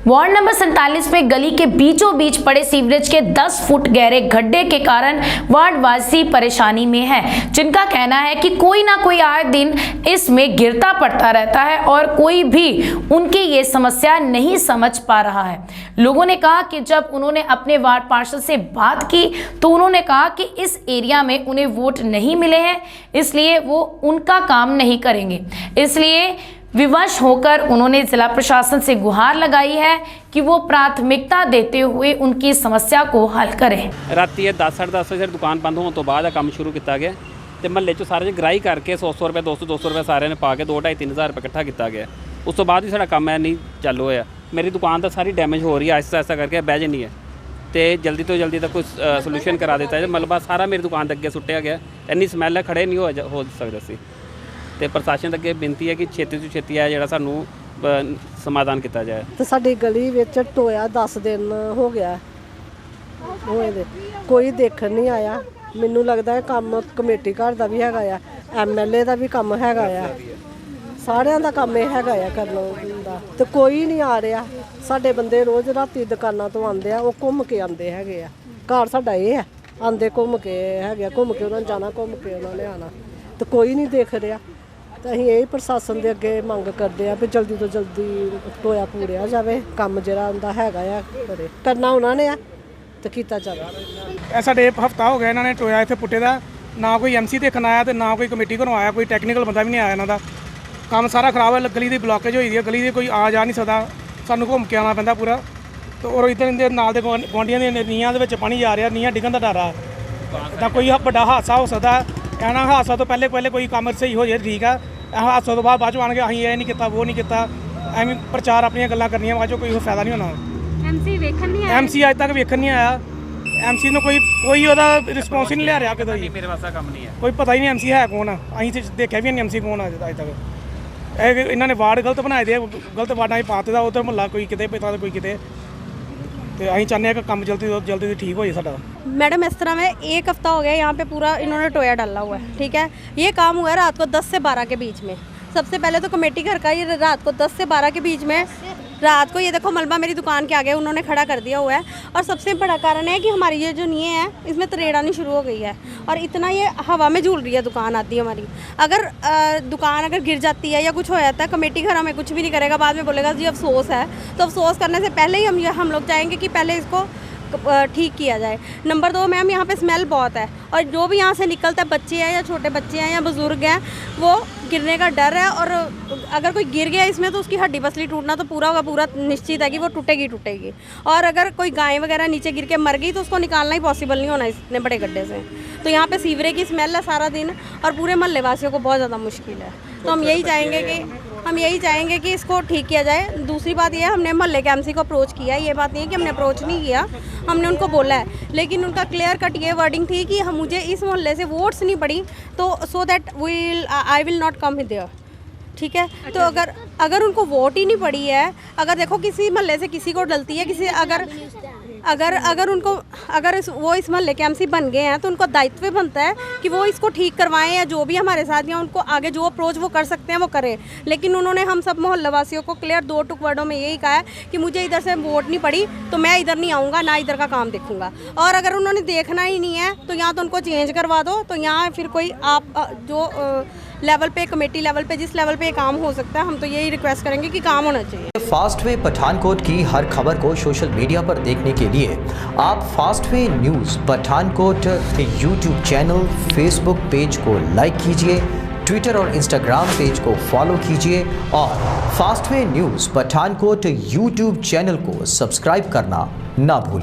Ward number 47 में गली के बीचों बीच पड़े सीवरेज के 10 फुट गहरे गड्ढे के कारण वार्डवासी परेशानी में हैं, जिनका कहना है कि कोई ना कोई आए दिन इसमें गिरता पड़ता रहता है और कोई भी उनकी ये समस्या नहीं समझ पा रहा है। लोगों ने कहा कि जब उन्होंने अपने वार्ड पार्षद से बात की तो उन्होंने कहा कि इस एरिया में उन्हें वोट नहीं मिले हैं, इसलिए वो उनका काम नहीं करेंगे। इसलिए विवश होकर उन्होंने जिला प्रशासन से गुहार लगाई है कि वो प्राथमिकता देते हुए उनकी समस्या को हल करें। राती 10 साढ़े 10 बजे दुकान बंद होने तो बाद काम शुरू किया गया तो महल्ले चो सारे ग्राही करके 100 रुपये 200 रुपये सारे ने पा के 2-2.5-3 हज़ार रुपये इकट्ठा किया गया। उस तो बाद भी सारा काम है नहीं चालू होया। मेरी दुकान तो सारी डैमेज हो रही है, ऐसा ऐसा करके बह जानी है तो जल्दी तो जल्दी तक कोई सोल्यूशन करा देता है। मलबा सारा मेरी दुकान के अगे सुट्टिया गया, इन्नी समैल है खड़े नहीं हो सकते सी। तो प्रशासन अगे बेनती है कि छेती तो छेती है जो सानू समाधान किया जाए। तो साडी गली विच टोया 10 दिन हो गया होए दे, कोई देखण नहीं आया। मैनू लगदा है काम कमेटी घर दा भी हैगा आ, MLA दा भी काम हैगा आ, सारिਆਂ ਦਾ ਕੰਮ ਇਹ ਹੈਗਾ ਆ ਕਰਨ ਦਾ ਤੇ ਕੋਈ ਨਹੀਂ ਆ ਰਿਹਾ। ਸਾਡੇ ਬੰਦੇ ਰੋਜ਼ ਰਾਤੀ ਦੁਕਾਨਾਂ ਤੋਂ ਆਉਂਦੇ ਆ, ਉਹ ਘੁੰਮ ਕੇ ਆਉਂਦੇ ਹੈਗੇ ਆ। ਘਰ ਸਾਡਾ ਇਹ ਆ, ਆਉਂਦੇ ਘੁੰਮ ਕੇ ਹੈਗੇ, ਘੁੰਮ ਕੇ ਉਹਨਾਂ ਨੇ ਜਾਣਾ, ਘੁੰਮ ਕੇ ਉਹਨਾਂ ਨੇ ਆਣਾ ਤੇ ਕੋਈ ਨਹੀਂ ਦੇਖ ਰਿਹਾ। ਤਾਂ ਅਸੀਂ ਇਹ ਪ੍ਰਸ਼ਾਸਨ ਦੇ ਅੱਗੇ ਮੰਗ ਕਰਦੇ ਆ ਵੀ ਜਲਦੀ ਤੋਂ ਜਲਦੀ ਟੋਇਆ ਪੂਰਿਆ ਜਾਵੇ, ਕੰਮ ਜਿਹੜਾ ਹੁੰਦਾ ਹੈਗਾ ਆ ਕਰੇ ਕਰਨਾ ਉਹਨਾਂ ਨੇ ਆ ਤੇ ਕੀਤਾ ਜਾਵੇ। ਸਾਡੇ ਹਫਤਾ ਹੋ ਗਿਆ ਇਹਨਾਂ ਨੇ ਟੋਇਆ ਇੱਥੇ ਪੁੱਟੇ ਦਾ, ਨਾ ਕੋਈ MC ਦੇਖਣ ਆਇਆ ਤੇ ਨਾ ਕੋਈ ਕਮੇਟੀ ਘਰੋਂ ਆਇਆ, ਕੋਈ ਟੈਕਨੀਕਲ ਬੰਦਾ ਵੀ ਨਹੀਂ ਆਇਆ। ਇਹਨਾਂ ਦਾ ਕੰਮ ਸਾਰਾ ਖਰਾਬ ਹੈ, ਗਲੀ ਦੀ ਬਲੌਕੇਜ ਹੋਈ ਦੀ ਹੈ, ਗਲੀ ਦੇ ਕੋਈ ਆ ਜਾ ਨਹੀਂ ਸਕਦਾ, ਸਾਨੂੰ ਘੁੰਮ ਕੇ ਆਉਣਾ ਪੈਂਦਾ ਪੂਰਾ। ਤੇ ਔਰ ਇੱਧਰ ਦੇ ਨਾਲ ਦੇ ਗੁਆਂਢੀਆਂ ਦੀਆਂ ਨੀਹਾਂ ਦੇ ਵਿੱਚ ਪਾਣੀ ਜਾ ਰਿਹਾ, ਨੀਹਾਂ ਡਿੱਗਣ ਦਾ ਡਰ ਆ, ਤਾਂ ਕੋਈ ਵੱਡਾ ਹਾਦਸਾ ਹੋ ਸਕਦਾ। ਇਹਨਾਂ ਹਾਦਸਾ ਤੋਂ ਪਹਿਲੇ ਕੋਈ ਕੰਮ ਸਹੀ ਹੋ ਜਾਏ ਠੀਕ ਆ, ਹਾਦਸਾ ਤੋਂ ਬਾਅਦ ਚੋਂ ਆਣ ਕੇ ਅਸੀਂ ਇਹ ਨਹੀਂ ਕੀਤਾ ਉਹ ਨਹੀਂ ਕੀਤਾ, ਐਵੇਂ ਪ੍ਰਚਾਰ ਆਪਣੀਆਂ ਗੱਲਾਂ ਕਰਨੀਆਂ, ਬਾਅਦ ਚੋਂ ਕੋਈ ਫਾਇਦਾ ਨਹੀਂ ਹੋਣਾ। MC ਵੇਖਣ ਨਹੀਂ ਆਇਆ, MC ਅੱਜ ਤੱਕ ਵੇਖਣ ਨਹੀਂ ਆਇਆ। MC ਨੂੰ ਕੋਈ ਉਹਦਾ ਰਿਸਪੌਂਸ ਹੀ ਨਹੀਂ ਲੈ ਰਿਹਾ ਕਿਤੇ। ਮੇਰੇ ਵਾਸਤੇ ਕੰਮ ਨਹੀਂ ਹੈ, ਕੋਈ ਪਤਾ ਹੀ ਨਹੀਂ MC ਹੈ ਕੌਣ। ਅਸੀਂ ਤੇ ਦੇਖਿਆ ਵੀ ਨਹੀਂ MC ਕੌਣ ਆ ਅੱਜ ਤੱਕ। ਇਹ ਇਹਨਾਂ ਨੇ ਵਾਰਡ ਗਲਤ ਬਣਾਏ ਦੇ, ਗਲਤ ਵਾਰਡਾਂ 'ਚ ਪਾਤੇ ਦਾ, ਉਧਰ ਮੁਹੱਲਾ ਕੋਈ ਕਿਤੇ ਪਤਾ ਤਾਂ ਕੋਈ ਕਿਤੇ। तो अं चाहते हैं कि काम जल्दी तो जल्दी ठीक हो जाए साਡਾ। मैडम इस तरह में 1 हफ्ता हो गया यहाँ पे पूरा इन्होंने टोया डाला हुआ है, ठीक है। ये काम हुआ है रात को 10 से 12 के बीच में। सबसे पहले तो कमेटी घर का ये रात को 10 से 12 के बीच में रात को ये देखो मलबा मेरी दुकान के आगे उन्होंने खड़ा कर दिया हुआ है। और सबसे बड़ा कारण है कि हमारी ये जो नींव है इसमें तरेड़ आनी शुरू हो गई है और इतना ये हवा में झूल रही है दुकान आती है हमारी। अगर दुकान अगर गिर जाती है या कुछ हो जाता है, कमेटी घर हमें कुछ भी नहीं करेगा, बाद में बोलेगा जी अफसोस है। तो अफसोस करने से पहले ही हम लोग चाहेंगे कि पहले इसको ठीक किया जाए। नंबर 2 मैम यहाँ पे स्मेल बहुत है और जो भी यहाँ से निकलता है, बच्चे हैं या छोटे बच्चे हैं या बुज़ुर्ग हैं, वो गिरने का डर है। और अगर कोई गिर गया इसमें तो उसकी हड्डी पसली टूटना तो पूरा होगा, पूरा निश्चित है कि वो टूटेगी। और अगर कोई गाय वगैरह नीचे गिर के मर गई तो उसको निकालना ही पॉसिबल नहीं होना इतने बड़े गड्ढे से। तो यहाँ पे सीवरेज की स्मेल है सारा दिन और पूरे मोहल्ले वासियों को बहुत ज़्यादा मुश्किल है। तो हम यही चाहेंगे कि इसको ठीक किया जाए। दूसरी बात यह है, हमने मोहल्ले के MC को अप्रोच किया है, ये बात नहीं है कि हमने अप्रोच नहीं किया, हमने उनको बोला है, लेकिन उनका क्लियर कट ये वर्डिंग थी कि हम मुझे इस मोहल्ले से वोट्स नहीं पड़ी तो so that I will not come there, ठीक है। तो अगर उनको वोट ही नहीं पड़ी है, अगर देखो किसी मोहल्ले से किसी को डलती है, किसी अगर वो इस मोहल्ले के MC बन गए हैं तो उनको दायित्व बनता है कि वो इसको ठीक करवाएं या जो भी हमारे साथ या उनको आगे जो अप्रोच वो कर सकते हैं वो करें। लेकिन उन्होंने हम सब मोहल्ला वासियों को क्लियर 2 टुक वर्डों में यही कहा है कि मुझे इधर से वोट नहीं पड़ी तो मैं इधर नहीं आऊँगा, ना इधर का काम देखूँगा। और अगर उन्होंने देखना ही नहीं है तो यहाँ तो उनको चेंज करवा दो। तो यहाँ फिर कोई आप जो लेवल पे, कमेटी लेवल पे, जिस लेवल पे काम हो सकता है, हम तो यही रिक्वेस्ट करेंगे कि काम होना चाहिए। फास्ट वे पठानकोट की हर खबर को सोशल मीडिया पर देखने के लिए आप fast way news Pathankot YouTube channel, Facebook page को लाइक कीजिए, ट्विटर और इंस्टाग्राम पेज को फॉलो कीजिए और fast way news Pathankot YouTube channel को सब्सक्राइब करना ना भूलिए।